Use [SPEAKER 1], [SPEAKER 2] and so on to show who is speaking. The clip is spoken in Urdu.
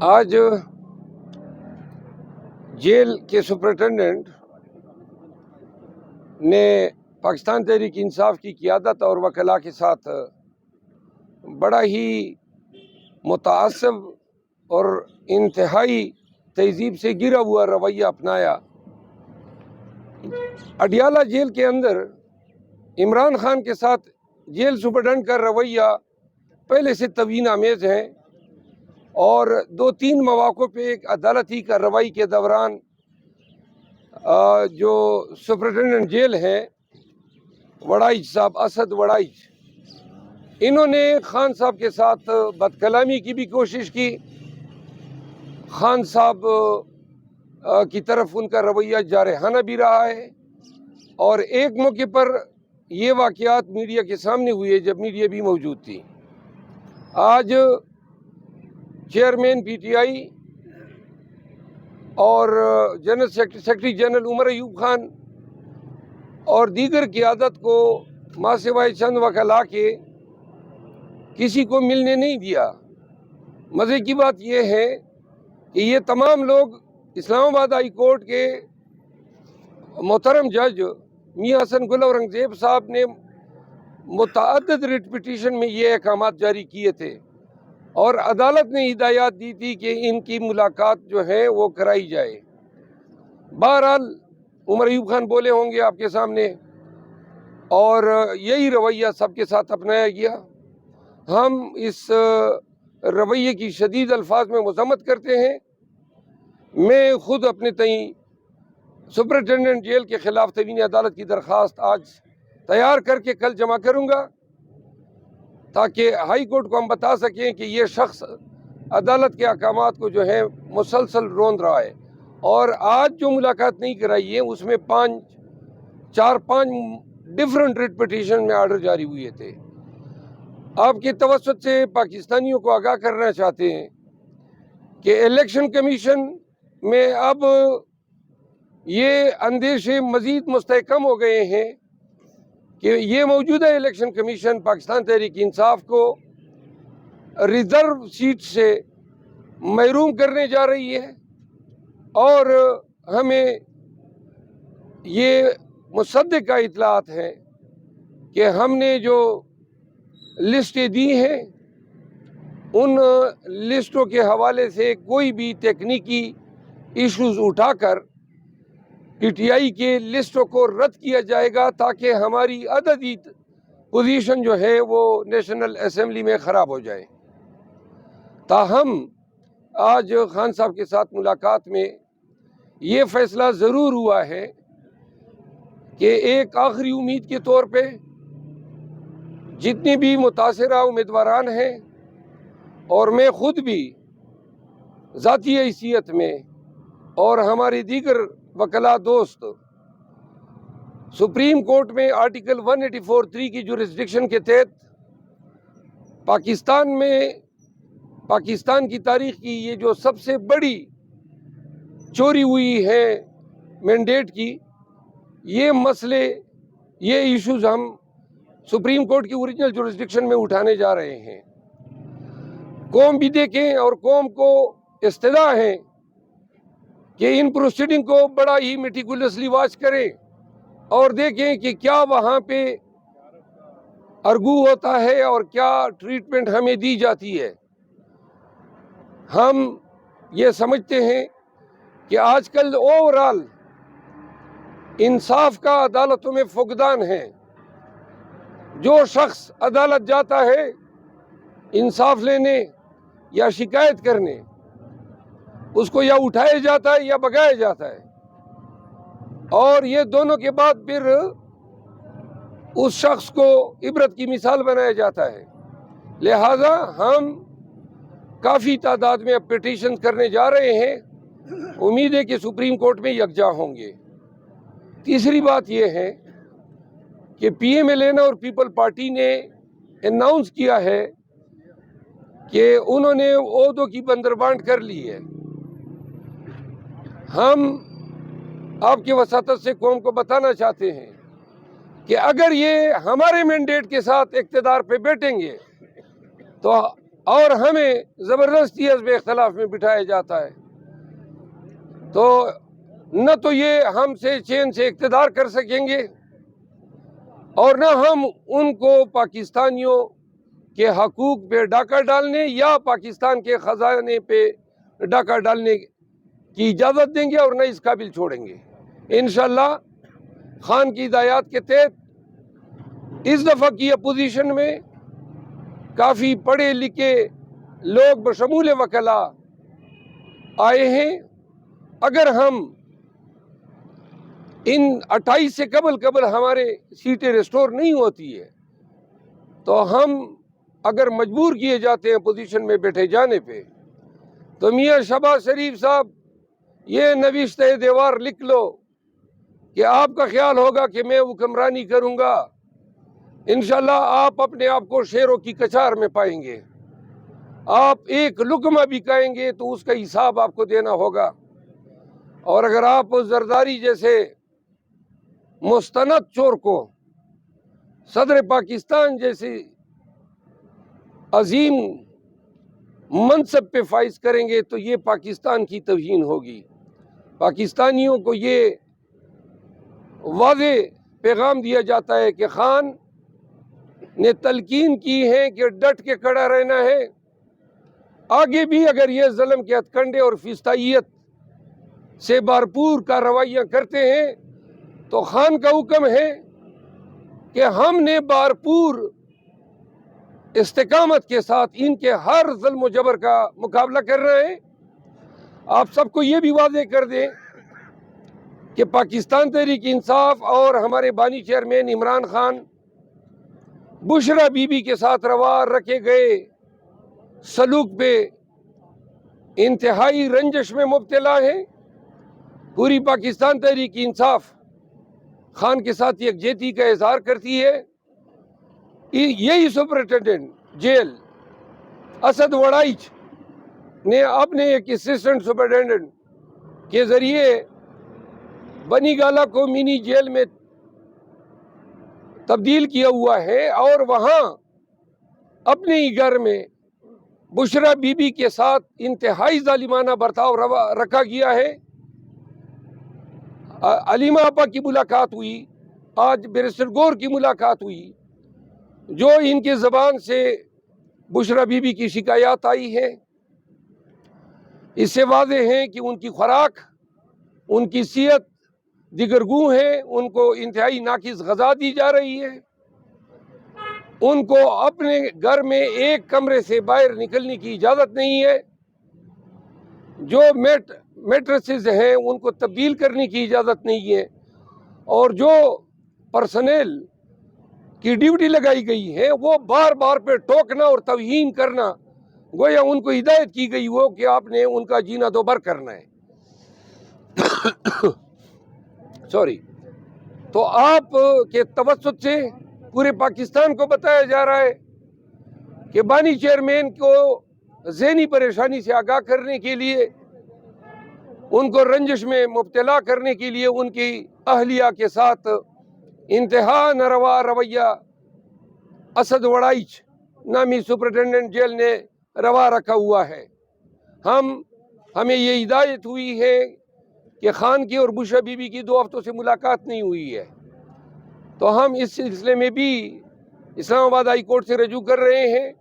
[SPEAKER 1] آج جیل کے سپرنٹینڈنٹ نے پاکستان تحریک انصاف کی قیادت اور وکلاء کے ساتھ بڑا ہی متعصب اور انتہائی تہذیب سے گرا ہوا رویہ اپنایا۔ اڈیالہ جیل کے اندر عمران خان کے ساتھ جیل سپرنٹینڈنٹ کا رویہ پہلے سے توہین آمیز ہے، اور 2-3 مواقع پہ ایک عدالتی کارروائی کے دوران جو سپرنٹینڈنٹ جیل ہیں وڑائچ صاحب، اسد وڑائچ، انہوں نے خان صاحب کے ساتھ بد کلامی کی بھی کوشش کی۔ خان صاحب کی طرف ان کا رویہ جارحانہ بھی رہا ہے، اور ایک موقع پر یہ واقعات میڈیا کے سامنے ہوئے جب میڈیا بھی موجود تھی۔ آج چیئرمین پی ٹی آئی اور general secretary general Omar Ayub Khan اور دیگر قیادت کو ماں سوائے چند وکلاء کے کسی کو ملنے نہیں دیا۔ مزے کی بات یہ ہے کہ یہ تمام لوگ اسلام آباد ہائی کورٹ کے محترم جج میاں حسن گل اورنگزیب صاحب نے متعدد ریٹ پٹیشن میں یہ احکامات جاری کیے تھے، اور عدالت نے ہدایات دی تھی کہ ان کی ملاقات جو ہے وہ کرائی جائے۔ بہرحال عمر ایوب خان بولے ہوں گے آپ کے سامنے، اور یہی رویہ سب کے ساتھ اپنایا گیا۔ ہم اس رویے کی شدید الفاظ میں مذمت کرتے ہیں۔ میں خود اپنے تئیں سپرنٹینڈنٹ جیل کے خلاف توہین عدالت کی درخواست آج تیار کر کے کل جمع کروں گا، تاکہ ہائی کورٹ کو ہم بتا سکیں کہ یہ شخص عدالت کے احکامات کو جو ہے مسلسل روند رہا ہے، اور آج جو ملاقات نہیں کرائی ہے اس میں 4-5 ڈیفرنٹ ریٹ پٹیشن میں آرڈر جاری ہوئے تھے۔ آپ کے توسط سے پاکستانیوں کو آگاہ کرنا چاہتے ہیں کہ الیکشن کمیشن میں اب یہ اندیشے مزید مستحکم ہو گئے ہیں کہ یہ موجودہ الیکشن کمیشن پاکستان تحریک انصاف کو ریزرو سیٹ سے محروم کرنے جا رہی ہے، اور ہمیں یہ مصدقہ اطلاعات ہیں کہ ہم نے جو لسٹیں دی ہیں ان لسٹوں کے حوالے سے کوئی بھی تکنیکی ایشوز اٹھا کر پی ٹی آئی کے لسٹوں کو رد کیا جائے گا، تاکہ ہماری عددی پوزیشن جو ہے وہ نیشنل اسمبلی میں خراب ہو جائے۔ تاہم آج خان صاحب کے ساتھ ملاقات میں یہ فیصلہ ضرور ہوا ہے کہ ایک آخری امید کے طور پہ جتنی بھی متاثرہ امیدواران ہیں، اور میں خود بھی ذاتی حیثیت میں اور ہمارے دیگر وکلاء دوست سپریم کورٹ میں آرٹیکل 184(3) کی جورسڈکشن کے تحت پاکستان کی تاریخ کی یہ جو سب سے بڑی چوری ہوئی ہے مینڈیٹ کی، یہ مسئلے، یہ ایشوز ہم سپریم کورٹ کی اوریجنل جورسڈکشن میں اٹھانے جا رہے ہیں۔ قوم بھی دیکھیں اور قوم کو استدعا ہے کہ ان پروسیڈنگ کو بڑا ہی میٹیکولسلی واچ کریں اور دیکھیں کہ کیا وہاں پہ ارگو ہوتا ہے اور کیا ٹریٹمنٹ ہمیں دی جاتی ہے۔ ہم یہ سمجھتے ہیں کہ آج کل اوورال انصاف کا عدالتوں میں فقدان ہے۔ جو شخص عدالت جاتا ہے انصاف لینے یا شکایت کرنے، اس کو یا اٹھایا جاتا ہے یا بھگایا جاتا ہے، اور یہ دونوں کے بعد پھر اس شخص کو عبرت کی مثال بنایا جاتا ہے۔ لہذا ہم کافی تعداد میں اب پٹیشن کرنے جا رہے ہیں، امید ہے کہ سپریم کورٹ میں یکجا ہوں گے۔ تیسری بات یہ ہے کہ پی ایم ایل این اور پیپل پارٹی نے اناؤنس کیا ہے کہ انہوں نے عہدوں کی بندربانٹ کر لی ہے۔ ہم آپ کی وساطت سے قوم کو بتانا چاہتے ہیں کہ اگر یہ ہمارے مینڈیٹ کے ساتھ اقتدار پہ بیٹھیں گے تو اور ہمیں زبردستی حزب اختلاف میں بٹھایا جاتا ہے، تو نہ تو یہ ہم سے چین سے اقتدار کر سکیں گے اور نہ ہم ان کو پاکستانیوں کے حقوق پہ ڈاکہ ڈالنے یا پاکستان کے خزانے پہ ڈاکہ ڈالنے کی اجازت دیں گے اور نہ اس قابل چھوڑیں گے۔ انشاءاللہ خان کی ہدایات کے تحت اس دفعہ کی اپوزیشن میں کافی پڑھے لکھے لوگ بشمول وکلاء آئے ہیں۔ اگر ہم ان 28 سے قبل ہمارے سیٹیں ریسٹور نہیں ہوتی ہے تو ہم اگر مجبور کیے جاتے ہیں پوزیشن میں بیٹھے جانے پہ، تو میاں شہباز شریف صاحب یہ نوشتہ دیوار لکھ لو کہ آپ کا خیال ہوگا کہ میں حکمرانی کروں گا، انشاءاللہ آپ اپنے آپ کو شیروں کی کچار میں پائیں گے۔ آپ ایک لقمہ بھی کھائیں گے تو اس کا حساب آپ کو دینا ہوگا، اور اگر آپ زرداری جیسے مستند چور کو صدر پاکستان جیسی عظیم منصب پہ فائز کریں گے تو یہ پاکستان کی توہین ہوگی۔ پاکستانیوں کو یہ واضح پیغام دیا جاتا ہے کہ خان نے تلقین کی ہے کہ ڈٹ کے کھڑا رہنا ہے، آگے بھی اگر یہ ظلم کے ہتھ کنڈے اور فسطائیت سے بھرپور کارروائیاں کرتے ہیں تو خان کا حکم ہے کہ ہم نے بھرپور استقامت کے ساتھ ان کے ہر ظلم و جبر کا مقابلہ کرنا ہے۔ آپ سب کو یہ بھی واضح کر دیں کہ پاکستان تحریک انصاف اور ہمارے بانی chairman Imran Khan Bushra be be کے ساتھ روا رکھے گئے سلوک پہ انتہائی رنجش میں مبتلا ہیں۔ پوری پاکستان تحریک انصاف خان کے ساتھ یکجہتی کا اظہار کرتی ہے۔ یہی سپرنٹینڈنٹ جیل اسد وڑائچ نے اپنے ایک اسسٹنٹ سپرنٹینڈنٹ کے ذریعے بنی گالہ کو منی جیل میں تبدیل کیا ہوا ہے، اور وہاں اپنے ہی گھر میں بشرا بی بی کے ساتھ انتہائی ظالمانہ برتاؤ رکھا گیا ہے۔ علیمہ آپا کی ملاقات ہوئی، آج بیرسٹر گور کی ملاقات ہوئی، جو ان کی زبان سے بشرا بی بی کی شکایات آئی ہے، اس سے واضح ہے کہ ان کی خوراک، ان کی صحت دیگرگوں ہے، ان کو انتہائی ناقص غذا دی جا رہی ہے، ان کو اپنے گھر میں ایک کمرے سے باہر نکلنے کی اجازت نہیں ہے، جو میٹرسز ہیں ان کو تبدیل کرنے کی اجازت نہیں ہے، اور جو پرسنل کی ڈیوٹی لگائی گئی ہے وہ بار بار پہ ٹوکنا اور توہین کرنا، گویا ان کو ہدایت کی گئی ہو کہ آپ نے ان کا جینا دوبر کرنا ہے۔ سوری، تو آپ کے توسط سے پورے پاکستان کو بتایا جا رہا ہے کہ بانی چیئرمین کو ذہنی پریشانی سے آگاہ کرنے کے لیے، ان کو رنجش میں مبتلا کرنے کے لیے ان کی اہلیہ کے ساتھ انتہا ناروا رویہ اسد وڑائچ نامی سپرنٹینڈنٹ جیل نے روا رکھا ہوا ہے۔ ہمیں یہ ہدایت ہوئی ہے کہ خان کی اور بشرا بی بی کی 2 ہفتوں سے ملاقات نہیں ہوئی ہے، تو ہم اس سلسلے میں بھی اسلام آباد ہائی کورٹ سے رجوع کر رہے ہیں